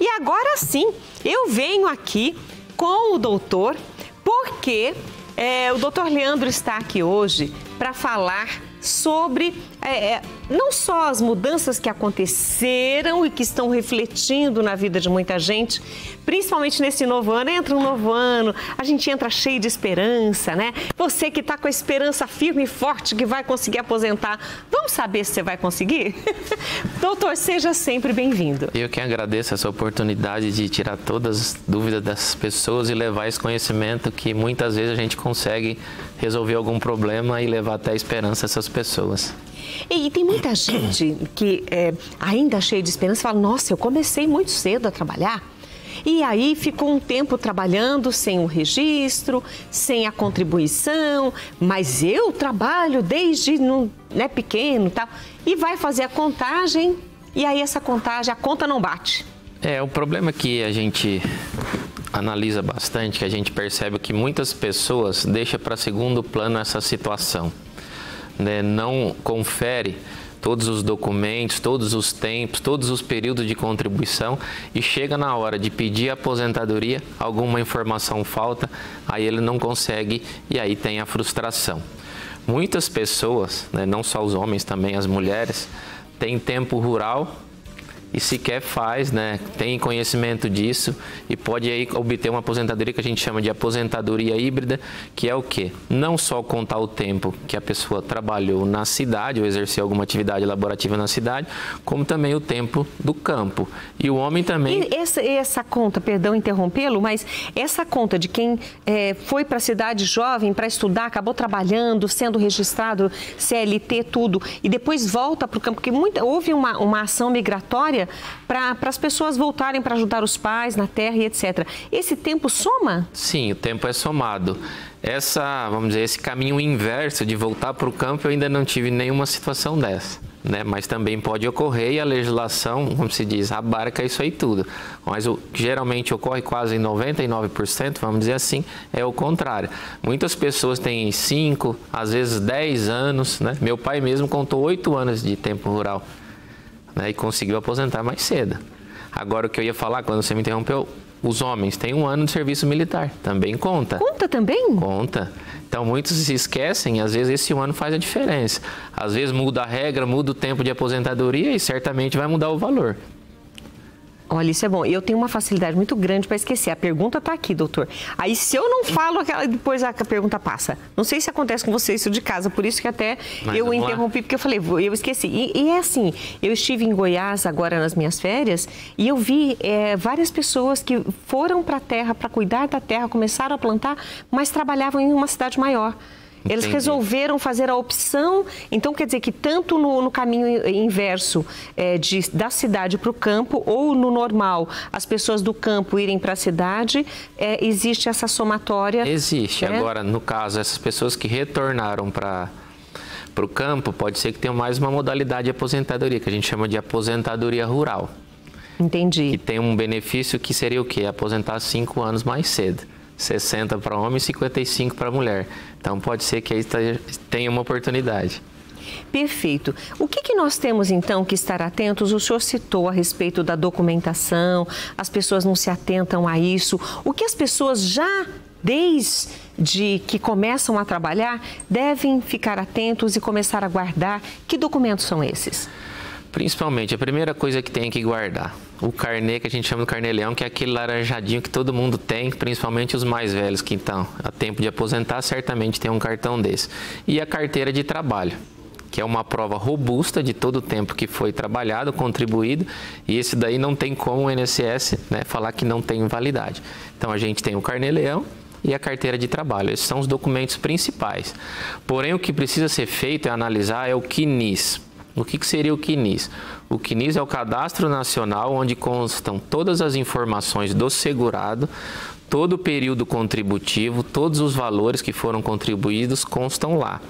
E agora sim, eu venho aqui com o doutor, porque o doutor Leandro está aqui hoje para falar sobre não só as mudanças que aconteceram e que estão refletindo na vida de muita gente, principalmente nesse novo ano. Entra um novo ano, a gente entra cheio de esperança, né? Você que está com a esperança firme e forte que vai conseguir aposentar, vamos saber se você vai conseguir? Doutor, seja sempre bem-vindo. Eu que agradeço essa oportunidade de tirar todas as dúvidas das pessoas e levar esse conhecimento que muitas vezes a gente consegue resolver algum problema e levar até a esperança essas pessoas. E tem muita gente que ainda cheia de esperança fala, nossa, eu comecei muito cedo a trabalhar. E aí ficou um tempo trabalhando sem o registro, sem a contribuição, mas eu trabalho desde pequeno e tal. E vai fazer a contagem e aí essa contagem, a conta não bate. O problema é que a gente analisa bastante, que a gente percebe que muitas pessoas deixam para segundo plano essa situação. Não confere todos os documentos, todos os tempos, todos os períodos de contribuição e chega na hora de pedir aposentadoria, alguma informação falta, aí ele não consegue e aí tem a frustração. Muitas pessoas, não só os homens, também as mulheres, têm tempo rural e sequer faz, tem conhecimento disso e pode aí obter uma aposentadoria que a gente chama de aposentadoria híbrida, que é o quê? Não só contar o tempo que a pessoa trabalhou na cidade ou exerceu alguma atividade laborativa na cidade, como também o tempo do campo. E o homem também... E essa conta, perdão interrompê-lo, mas essa conta de quem foi para a cidade jovem para estudar, acabou trabalhando, sendo registrado, CLT, tudo, e depois volta para o campo, porque houve uma ação migratória para as pessoas voltarem para ajudar os pais na terra e etc. Esse tempo soma? Sim, o tempo é somado. Vamos dizer, esse caminho inverso de voltar para o campo, eu ainda não tive nenhuma situação dessa. Mas também pode ocorrer e a legislação, como se diz, abarca isso aí tudo. Mas o que geralmente ocorre quase em 99%, vamos dizer assim, é o contrário. Muitas pessoas têm 5, às vezes 10 anos, Meu pai mesmo contou 8 anos de tempo rural. E conseguiu aposentar mais cedo. Agora, o que eu ia falar, quando você me interrompeu, os homens têm 1 ano de serviço militar, também conta. Conta também? Conta. Então, muitos se esquecem, às vezes esse 1 ano faz a diferença. Às vezes muda a regra, muda o tempo de aposentadoria e certamente vai mudar o valor. Olha, isso é bom. Eu tenho uma facilidade muito grande para esquecer. A pergunta está aqui, doutor. Aí, se eu não falo, depois a pergunta passa. Não sei se acontece com você isso de casa, por isso que até eu interrompi, porque eu falei, eu esqueci. E é assim, eu estive em Goiás agora nas minhas férias e eu vi várias pessoas que foram para a terra para cuidar da terra, começaram a plantar, mas trabalhavam em uma cidade maior. Eles resolveram fazer a opção, então quer dizer que tanto no caminho inverso da cidade para o campo ou no normal, as pessoas do campo irem para a cidade, existe essa somatória? Existe. Agora, no caso, essas pessoas que retornaram para o campo, pode ser que tenham mais uma modalidade de aposentadoria, que a gente chama de aposentadoria rural. Entendi. Que tem um benefício que seria o quê? Aposentar 5 anos mais cedo. 60 para homem e 55 para mulher. Então, pode ser que aí tenha uma oportunidade. Perfeito. O que nós temos, então, que estar atentos? O senhor citou a respeito da documentação, as pessoas não se atentam a isso. O que as pessoas já, desde que começam a trabalhar, devem ficar atentos e começar a guardar? Que documentos são esses? Principalmente, a primeira coisa que tem que guardar, o carnê, que a gente chama de carnê-leão, que é aquele laranjadinho que todo mundo tem, principalmente os mais velhos que estão a tempo de aposentar, certamente tem um cartão desse. E a carteira de trabalho, que é uma prova robusta de todo o tempo que foi trabalhado, contribuído, e esse daí não tem como o INSS falar que não tem validade. Então, a gente tem o carnê-leão e a carteira de trabalho. Esses são os documentos principais. Porém, o que precisa ser feito é analisar o CNIS. O que seria o CNIS? O CNIS é o Cadastro Nacional, onde constam todas as informações do segurado, todo o período contributivo, todos os valores que foram contribuídos constam lá.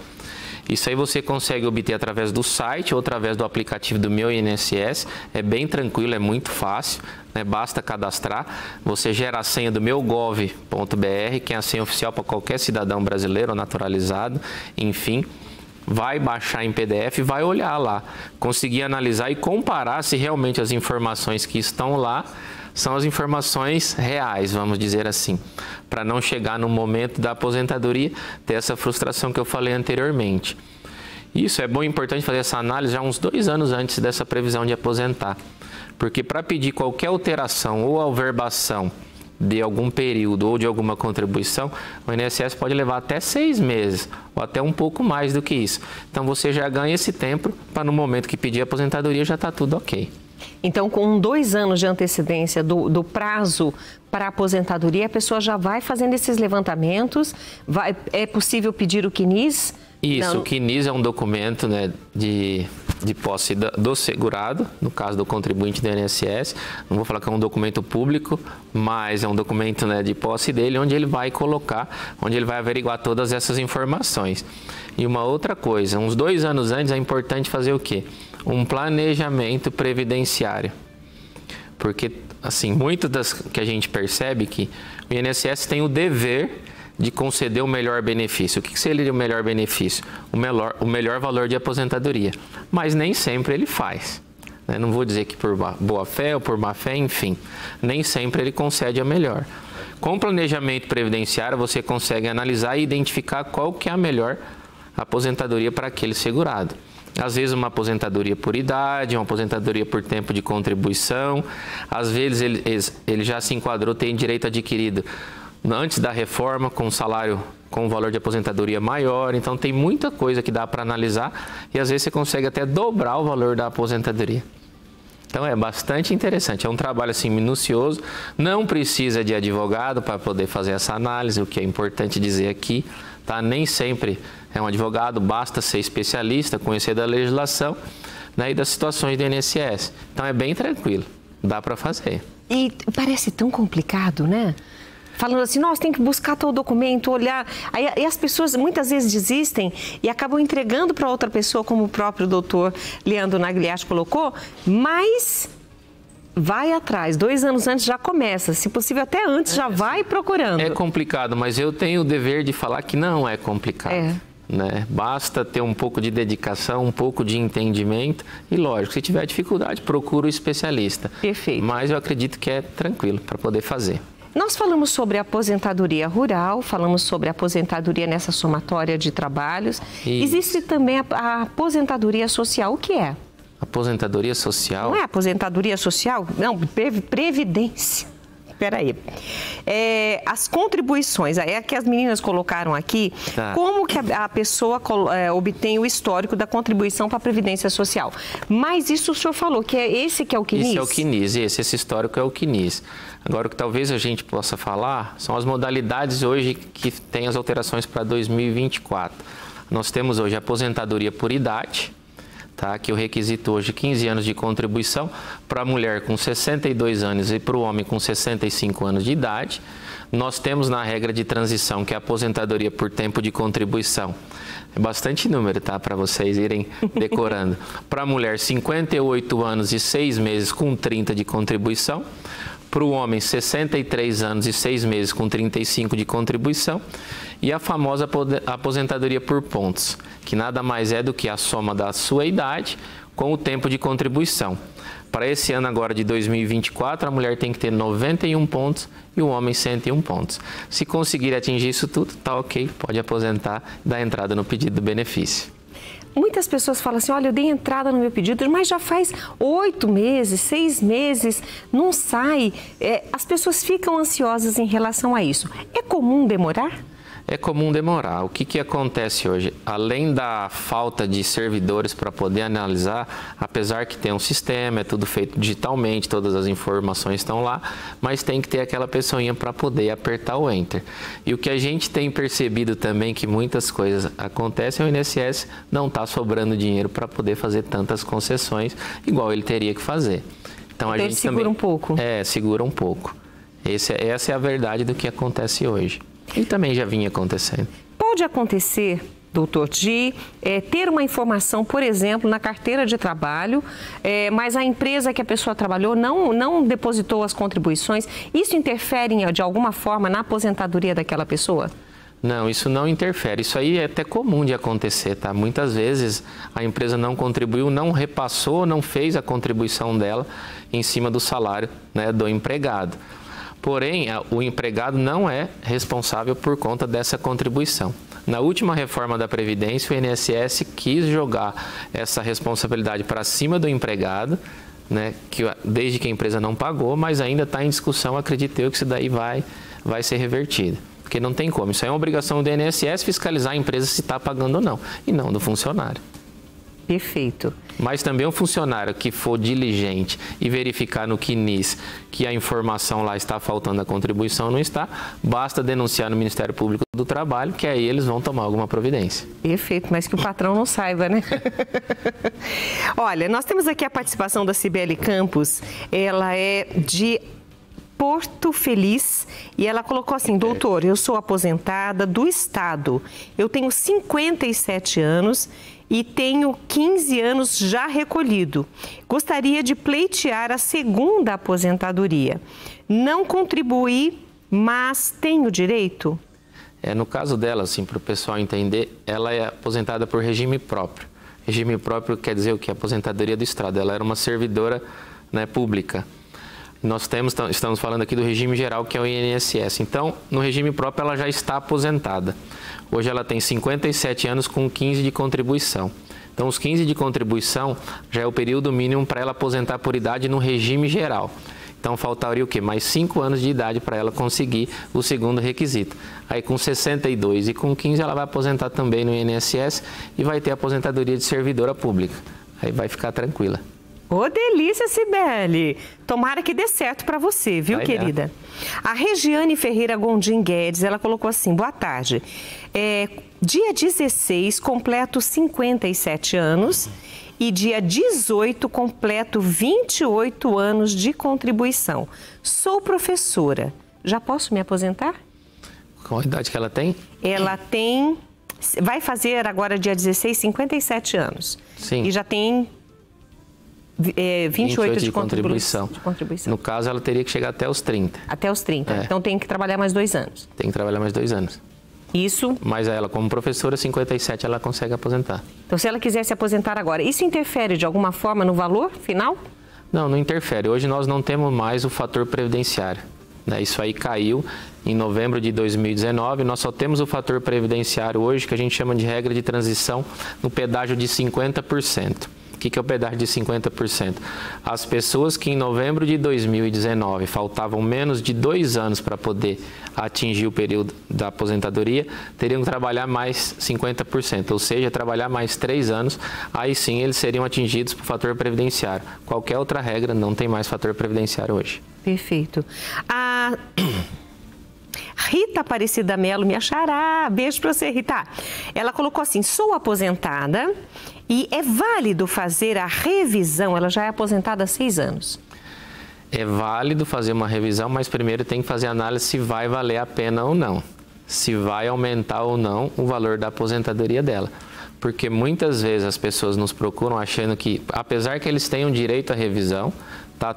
Isso aí você consegue obter através do site ou através do aplicativo do Meu INSS. É bem tranquilo, é muito fácil, basta cadastrar. Você gera a senha do meugov.br, que é a senha oficial para qualquer cidadão brasileiro ou naturalizado, enfim. Vai baixar em PDF e vai olhar lá, conseguir analisar e comparar se realmente as informações que estão lá são as informações reais, vamos dizer assim, para não chegar no momento da aposentadoria, ter essa frustração que eu falei anteriormente. Isso é bom e importante fazer essa análise já uns 2 anos antes dessa previsão de aposentar, porque para pedir qualquer alteração ou averbação de algum período ou de alguma contribuição, o INSS pode levar até 6 meses ou até um pouco mais do que isso. Então você já ganha esse tempo para no momento que pedir aposentadoria já está tudo ok. Então, com 2 anos de antecedência do prazo para a aposentadoria, a pessoa já vai fazendo esses levantamentos, é possível pedir o CNIS? Isso, o CNIS é um documento, né, de posse do segurado, no caso do contribuinte do INSS. Não vou falar que é um documento público, mas é um documento, né, de posse dele, onde ele vai colocar, onde ele vai averiguar todas essas informações. E uma outra coisa, uns 2 anos antes é importante fazer o quê? Um planejamento previdenciário. Porque, assim, muito das que a gente percebe que o INSS tem o dever de conceder o melhor benefício. O que seria o melhor benefício? O melhor valor de aposentadoria. Mas nem sempre ele faz. Não vou dizer que por boa fé ou por má fé, enfim. Nem sempre ele concede a melhor. Com o planejamento previdenciário, você consegue analisar e identificar qual que é a melhor aposentadoria para aquele segurado. Às vezes uma aposentadoria por idade, uma aposentadoria por tempo de contribuição. Às vezes ele já se enquadrou, tem direito adquirido antes da reforma, com salário, com valor de aposentadoria maior. Então tem muita coisa que dá para analisar e às vezes você consegue até dobrar o valor da aposentadoria. Então é bastante interessante, é um trabalho assim minucioso, não precisa de advogado para poder fazer essa análise, o que é importante dizer aqui, tá? Nem sempre é um advogado, basta ser especialista, conhecer da legislação, né, e das situações do INSS. Então é bem tranquilo, dá para fazer. E parece tão complicado, né? Falando assim, nossa, tem que buscar tal documento, olhar. Aí as pessoas muitas vezes desistem e acabam entregando para outra pessoa, como o próprio doutor Leandro Nagliatti colocou, mas vai atrás. 2 anos antes já começa, se possível até antes já vai procurando. É complicado, mas eu tenho o dever de falar que não é complicado. Né? Basta ter um pouco de dedicação, um pouco de entendimento e, lógico, se tiver dificuldade, procura o especialista. Perfeito. Mas eu acredito que é tranquilo para poder fazer. Nós falamos sobre a aposentadoria rural, falamos sobre a aposentadoria nessa somatória de trabalhos. Existe também a aposentadoria social. O que é? Aposentadoria social? Não é aposentadoria social? Não, previdência. Espera aí. As contribuições, é que as meninas colocaram aqui, tá. Como que a pessoa obtém o histórico da contribuição para a Previdência Social. Mas isso o senhor falou, que é esse que é o CNIS? Esse é o CNIS, esse histórico é o CNIS. Agora, o que talvez a gente possa falar são as modalidades hoje que tem as alterações para 2024. Nós temos hoje a aposentadoria por idade, tá? Que o requisito hoje 15 anos de contribuição para a mulher com 62 anos e para o homem com 65 anos de idade. Nós temos na regra de transição, que é a aposentadoria por tempo de contribuição. É bastante número, tá? Para vocês irem decorando. Para a mulher, 58 anos e 6 meses com 30 de contribuição. Para o homem, 63 anos e 6 meses com 35 de contribuição. E a famosa aposentadoria por pontos, que nada mais é do que a soma da sua idade com o tempo de contribuição. Para esse ano agora de 2024, a mulher tem que ter 91 pontos e o homem 101 pontos. Se conseguir atingir isso tudo, tá ok, pode aposentar e dar entrada no pedido do benefício. Muitas pessoas falam assim, olha, eu dei entrada no meu pedido, mas já faz 8 meses, 6 meses, não sai. As pessoas ficam ansiosas em relação a isso. É comum demorar? É comum demorar. O que acontece hoje? Além da falta de servidores para poder analisar, apesar que tem um sistema, é tudo feito digitalmente, todas as informações estão lá, mas tem que ter aquela pessoinha para poder apertar o Enter. E o que a gente tem percebido também que muitas coisas acontecem, o INSS não está sobrando dinheiro para poder fazer tantas concessões, igual ele teria que fazer. Então a gente segura um pouco. Segura um pouco. Essa é a verdade do que acontece hoje. E também já vinha acontecendo. Pode acontecer, doutor, de ter uma informação, por exemplo, na carteira de trabalho, mas a empresa que a pessoa trabalhou não depositou as contribuições. Isso interfere de alguma forma na aposentadoria daquela pessoa? Não, isso não interfere. Isso aí é até comum de acontecer, tá? Muitas vezes a empresa não contribuiu, não repassou, não fez a contribuição dela em cima do salário, né, do empregado. Porém, o empregado não é responsável por conta dessa contribuição. Na última reforma da Previdência, o INSS quis jogar essa responsabilidade para cima do empregado, né, desde que a empresa não pagou, mas ainda está em discussão, acredito eu, que isso daí vai ser revertido. Porque não tem como. Isso é uma obrigação do INSS fiscalizar a empresa se está pagando ou não, e não do funcionário. Perfeito. Mas também um funcionário que for diligente e verificar no CNIS que a informação lá está faltando, a contribuição não está, basta denunciar no Ministério Público do Trabalho, que aí eles vão tomar alguma providência. Perfeito, mas que o patrão não saiba, né? Olha, nós temos aqui a participação da Cibele Campos, ela é de Porto Feliz e ela colocou assim: doutor, eu sou aposentada do Estado, eu tenho 57 anos e tenho 15 anos já recolhido. Gostaria de pleitear a segunda aposentadoria. Não contribuí, mas tenho direito? No caso dela, assim, para o pessoal entender, ela é aposentada por regime próprio. Regime próprio quer dizer o quê? Aposentadoria do Estado. Ela era uma servidora, né, pública. Nós estamos falando aqui do regime geral, que é o INSS. Então, no regime próprio, ela já está aposentada. Hoje ela tem 57 anos com 15 de contribuição. Então, os 15 de contribuição já é o período mínimo para ela aposentar por idade no regime geral. Então, faltaria o quê? Mais 5 anos de idade para ela conseguir o segundo requisito. Aí, com 62 e com 15, ela vai aposentar também no INSS e vai ter aposentadoria de servidora pública. Aí vai ficar tranquila. Ô, delícia, Cibele! Tomara que dê certo para você, viu, querida? A Regiane Ferreira Gondim Guedes, ela colocou assim: boa tarde. Dia 16, completo 57 anos e dia 18, completo 28 anos de contribuição. Sou professora. Já posso me aposentar? Qual a idade que ela tem? Ela vai fazer agora, dia 16, 57 anos. Sim. E já tem 28 de contribuição. No caso, ela teria que chegar até os 30. Até os 30. Então, tem que trabalhar mais 2 anos. Tem que trabalhar mais 2 anos. Isso. Mas ela, como professora, 57, ela consegue aposentar. Então, se ela quiser se aposentar agora, isso interfere de alguma forma no valor final? Não, não interfere. Hoje nós não temos mais o fator previdenciário, né? Isso aí caiu em novembro de 2019. Nós só temos o fator previdenciário hoje, que a gente chama de regra de transição, no pedágio de 50%. O que é o pedágio de 50%? As pessoas que em novembro de 2019 faltavam menos de 2 anos para poder atingir o período da aposentadoria, teriam que trabalhar mais 50%, ou seja, trabalhar mais 3 anos, aí sim eles seriam atingidos por fator previdenciário. Qualquer outra regra não tem mais fator previdenciário hoje. Perfeito. A Rita Aparecida Melo, minha xará, beijo para você, Rita. Ela colocou assim: sou aposentada e é válido fazer a revisão, ela já é aposentada há 6 anos. É válido fazer uma revisão, mas primeiro tem que fazer a análise se vai valer a pena ou não. Se vai aumentar ou não o valor da aposentadoria dela. Porque muitas vezes as pessoas nos procuram achando que, apesar que eles tenham direito à revisão,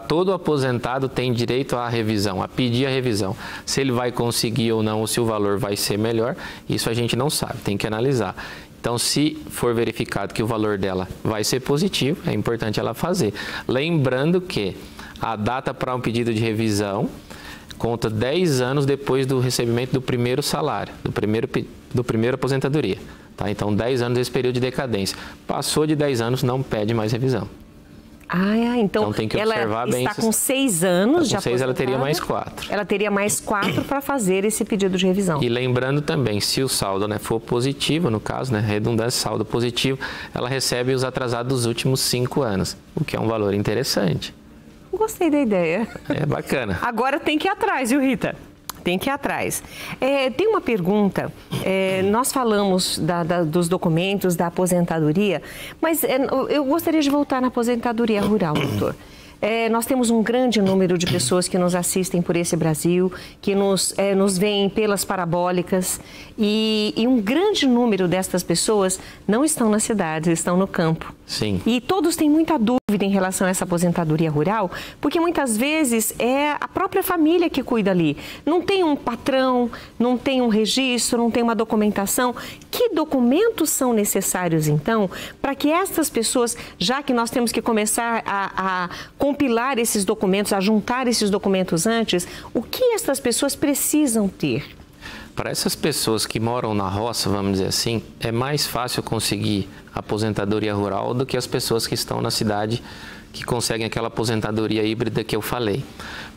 todo aposentado tem direito à revisão, a pedir a revisão. Se ele vai conseguir ou não, ou se o valor vai ser melhor, isso a gente não sabe, tem que analisar. Então, se for verificado que o valor dela vai ser positivo, é importante ela fazer. Lembrando que a data para um pedido de revisão conta 10 anos depois do recebimento do primeiro salário, do primeiro aposentadoria. Tá? Então, 10 anos desse período de decadência. Passou de 10 anos, não pede mais revisão. Então tem que observar bem. Ela está com 6 anos de aposentada. Com 6 ela teria mais 4. Ela teria mais 4 para fazer esse pedido de revisão. E lembrando também, se o saldo, né, for positivo, no caso, né, redundância, saldo positivo, ela recebe os atrasados dos últimos 5 anos, o que é um valor interessante. Gostei da ideia. É bacana. Agora tem que ir atrás, viu, Rita? Tem que ir atrás. Tem uma pergunta, nós falamos dos documentos da aposentadoria, mas eu gostaria de voltar na aposentadoria rural, doutor. Nós temos um grande número de pessoas que nos assistem por esse Brasil, que nos veem pelas parabólicas, e um grande número destas pessoas não estão nas cidades, estão no campo. Sim. E todos têm muita dúvida em relação a essa aposentadoria rural, porque muitas vezes é a própria família que cuida ali. Não tem um patrão, não tem um registro, não tem uma documentação. Que documentos são necessários, então, para que estas pessoas, já que nós temos que começar a compilar esses documentos, a juntar esses documentos antes, o que estas pessoas precisam ter? Para essas pessoas que moram na roça, vamos dizer assim, é mais fácil conseguir aposentadoria rural do que as pessoas que estão na cidade que conseguem aquela aposentadoria híbrida que eu falei.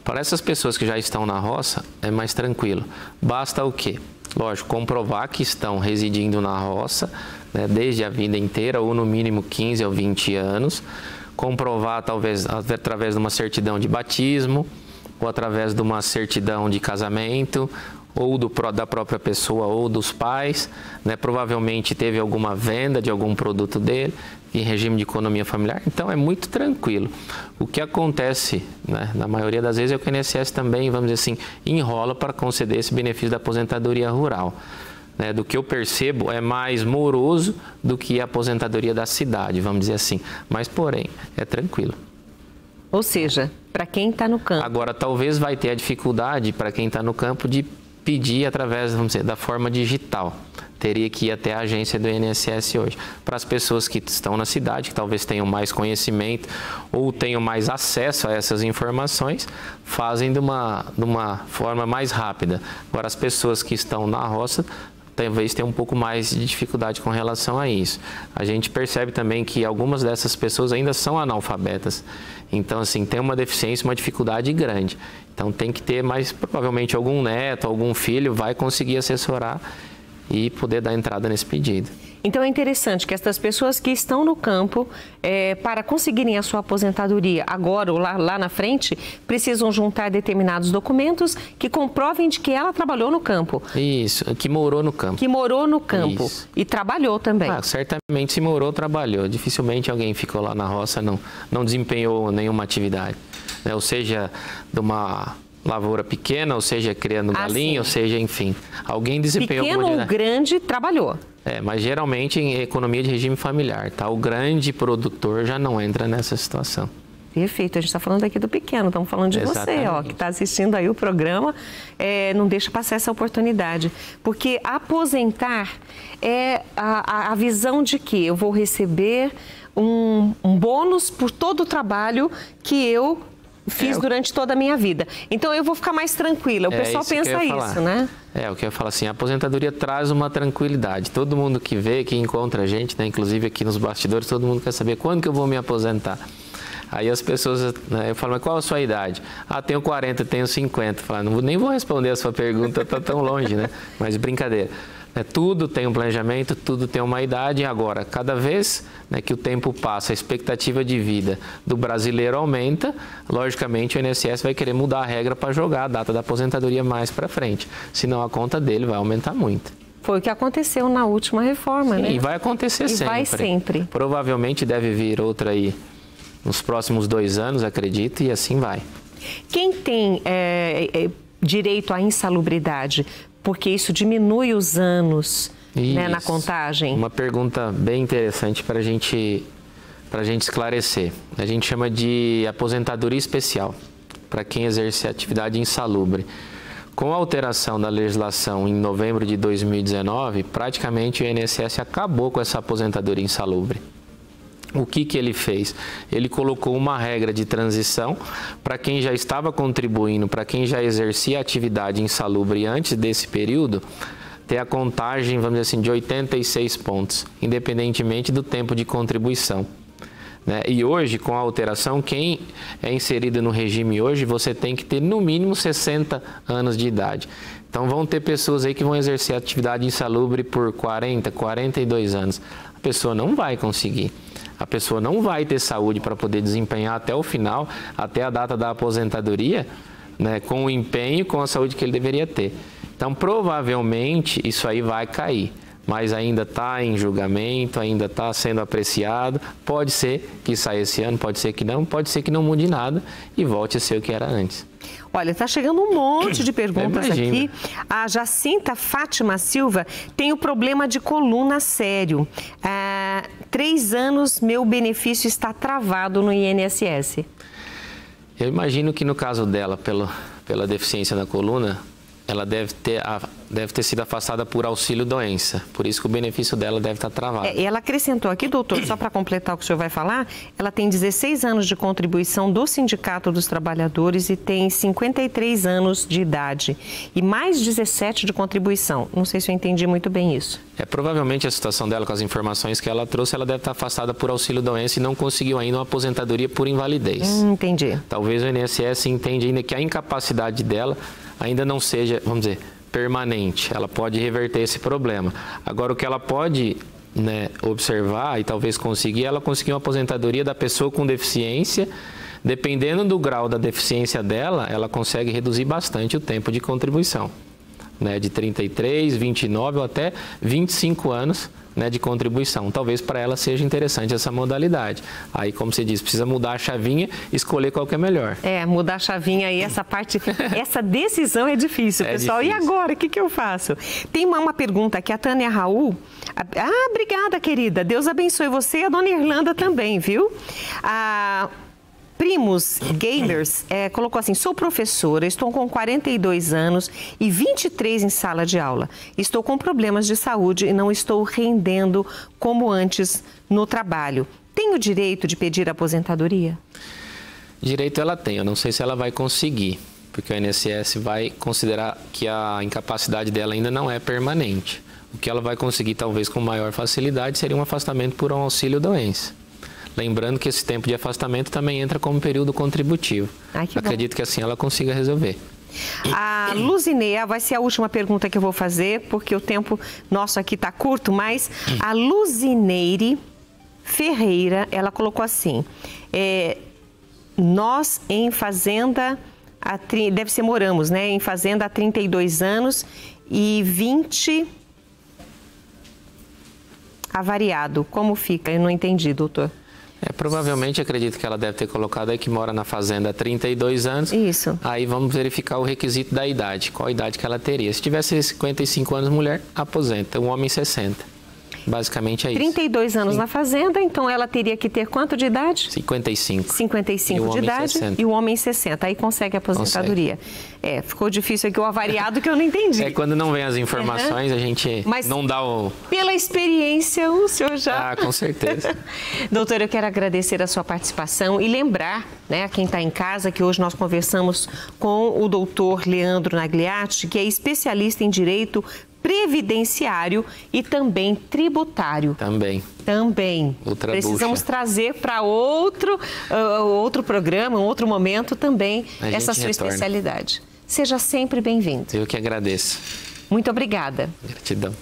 Para essas pessoas que já estão na roça, é mais tranquilo. Basta o quê? Lógico, comprovar que estão residindo na roça, né, desde a vida inteira, ou no mínimo 15 ou 20 anos. Comprovar, talvez, através de uma certidão de batismo, ou através de uma certidão de casamento, ou da própria pessoa ou dos pais, né? Provavelmente teve alguma venda de algum produto dele em regime de economia familiar, então é muito tranquilo. O que acontece, né, na maioria das vezes é que o INSS também, vamos dizer assim, enrola para conceder esse benefício da aposentadoria rural. Né? Do que eu percebo, é mais moroso do que a aposentadoria da cidade, vamos dizer assim, mas porém, é tranquilo. Ou seja, para quem está no campo. Agora, talvez vai ter a dificuldade para quem está no campo de pedir através, vamos dizer, da forma digital. Teria que ir até a agência do INSS hoje. Para as pessoas que estão na cidade, que talvez tenham mais conhecimento ou tenham mais acesso a essas informações, fazem de uma forma mais rápida. Agora, as pessoas que estão na roça, talvez tenham um pouco mais de dificuldade com relação a isso. A gente percebe também que algumas dessas pessoas ainda são analfabetas. Então, assim, tem uma deficiência, uma dificuldade grande. Então, tem que ter mais, provavelmente, algum neto, algum filho vai conseguir assessorar e poder dar entrada nesse pedido. Então, é interessante que essas pessoas que estão no campo, para conseguirem a sua aposentadoria agora ou lá na frente, precisam juntar determinados documentos que comprovem de que ela trabalhou no campo. Isso, que morou no campo. Que morou no campo. Isso. E trabalhou também. Certamente, se morou, trabalhou. Dificilmente alguém ficou lá na roça, não desempenhou nenhuma atividade. Né? Ou seja, de uma lavoura pequena, ou seja, criando galinha, ou seja, enfim, alguém desempenhou pequeno ou grande, trabalhou. Mas geralmente em economia de regime familiar, tá? O grande produtor já não entra nessa situação. Perfeito, a gente está falando aqui do pequeno, estamos falando de você, ó, que está assistindo aí o programa, não deixa passar essa oportunidade, porque aposentar é a visão de que eu vou receber um bônus por todo o trabalho que eu fiz durante toda a minha vida. Então, eu vou ficar mais tranquila. O pessoal pensa isso, né? O que eu falo assim, a aposentadoria traz uma tranquilidade. Todo mundo que vê, que encontra a gente, né, inclusive aqui nos bastidores, todo mundo quer saber quando que eu vou me aposentar. Aí as pessoas, né, eu falo, mas qual a sua idade? Tenho 40, tenho 50. Eu falo, nem vou responder a sua pergunta, está tão longe, né? Mas brincadeira. Tudo tem um planejamento, tudo tem uma idade. Agora, cada vez, né, que o tempo passa, a expectativa de vida do brasileiro aumenta, logicamente o INSS vai querer mudar a regra para jogar a data da aposentadoria mais para frente. Senão a conta dele vai aumentar muito. Foi o que aconteceu na última reforma, né? E vai acontecer sempre. Vai sempre. Provavelmente deve vir outra aí nos próximos 2 anos, acredito, e assim vai. Quem tem direito à insalubridade, porque isso diminui os anos, né, na contagem? Uma pergunta bem interessante para a gente esclarecer. A gente chama de aposentadoria especial, para quem exerce atividade insalubre. Com a alteração da legislação em novembro de 2019, praticamente o INSS acabou com essa aposentadoria insalubre. O que ele fez? Ele colocou uma regra de transição para quem já estava contribuindo, para quem já exercia atividade insalubre antes desse período, ter a contagem, vamos dizer assim, de 86 pontos, independentemente do tempo de contribuição. Né? E hoje, com a alteração, quem é inserido no regime hoje, você tem que ter no mínimo 60 anos de idade. Então vão ter pessoas aí que vão exercer atividade insalubre por 40, 42 anos. A pessoa não vai conseguir. A pessoa não vai ter saúde para poder desempenhar até o final, até a data da aposentadoria, né, com o empenho, com a saúde que ele deveria ter. Então, provavelmente, isso aí vai cair, mas ainda está em julgamento, ainda está sendo apreciado. Pode ser que saia esse ano, pode ser que não mude nada e volte a ser o que era antes. Olha, está chegando um monte de perguntas aqui. A Jacinta Fátima Silva tem o problema de coluna sério. 3 anos meu benefício está travado no INSS. Eu imagino que no caso dela, pela deficiência na coluna, ela deve ter sido afastada por auxílio-doença. Por isso que o benefício dela deve estar travado. Ela acrescentou aqui, doutor, só para completar o que o senhor vai falar, ela tem 16 anos de contribuição do Sindicato dos Trabalhadores e tem 53 anos de idade. E mais 17 de contribuição. Não sei se eu entendi muito bem isso. Provavelmente a situação dela, com as informações que ela trouxe, ela deve estar afastada por auxílio-doença e não conseguiu ainda uma aposentadoria por invalidez. Entendi. Talvez o INSS entenda ainda que a incapacidade dela ainda não seja, vamos dizer, permanente. Ela pode reverter esse problema. Agora, o que ela pode, né, observar e talvez conseguir, ela conseguir uma aposentadoria da pessoa com deficiência. Dependendo do grau da deficiência dela, ela consegue reduzir bastante o tempo de contribuição, né, de 33, 29 ou até 25 anos, né, de contribuição. Talvez para ela seja interessante essa modalidade. Aí, como você diz, precisa mudar a chavinha e escolher qual que é melhor. Mudar a chavinha aí, essa parte, essa decisão é difícil, pessoal. Difícil. E agora, o que eu faço? Tem uma pergunta aqui, a Tânia Raul. Obrigada, querida. Deus abençoe você e a dona Irlanda também, viu? Primos Gamers colocou assim: sou professora, estou com 42 anos e 23 em sala de aula. Estou com problemas de saúde e não estou rendendo como antes no trabalho. Tenho direito de pedir aposentadoria? Direito ela tem, eu não sei se ela vai conseguir, porque o INSS vai considerar que a incapacidade dela ainda não é permanente. O que ela vai conseguir, talvez com maior facilidade, seria um afastamento por um auxílio-doença. Lembrando que esse tempo de afastamento também entra como período contributivo. Acredito que assim ela consiga resolver. A Luzineia, vai ser a última pergunta que eu vou fazer, porque o tempo nosso aqui está curto, mas a Luzineire Ferreira, ela colocou assim: nós em fazenda, deve ser moramos, né? Em fazenda há 32 anos e 20 avariado. Como fica? Eu não entendi, doutor. Provavelmente, acredito que ela deve ter colocado aí que mora na fazenda há 32 anos. Isso. Aí vamos verificar o requisito da idade, qual a idade que ela teria. Se tivesse 55 anos, mulher, aposenta. Um homem, 60. Basicamente é isso. 32 anos na fazenda, então ela teria que ter quanto de idade? 55. 55 de idade 60. E o homem 60. Aí consegue a aposentadoria. Ficou difícil aqui o avariado que eu não entendi. Quando não vem as informações, a gente não dá o... Pela experiência, o senhor já... com certeza. Doutor, eu quero agradecer a sua participação e lembrar, né, a quem está em casa, que hoje nós conversamos com o doutor Leandro Nagliatti, que é especialista em direito previdenciário e também tributário. Também. Outra Precisamos trazer para outro programa, um outro momento também essa sua especialidade. Seja sempre bem-vindo. Eu que agradeço. Muito obrigada. Gratidão.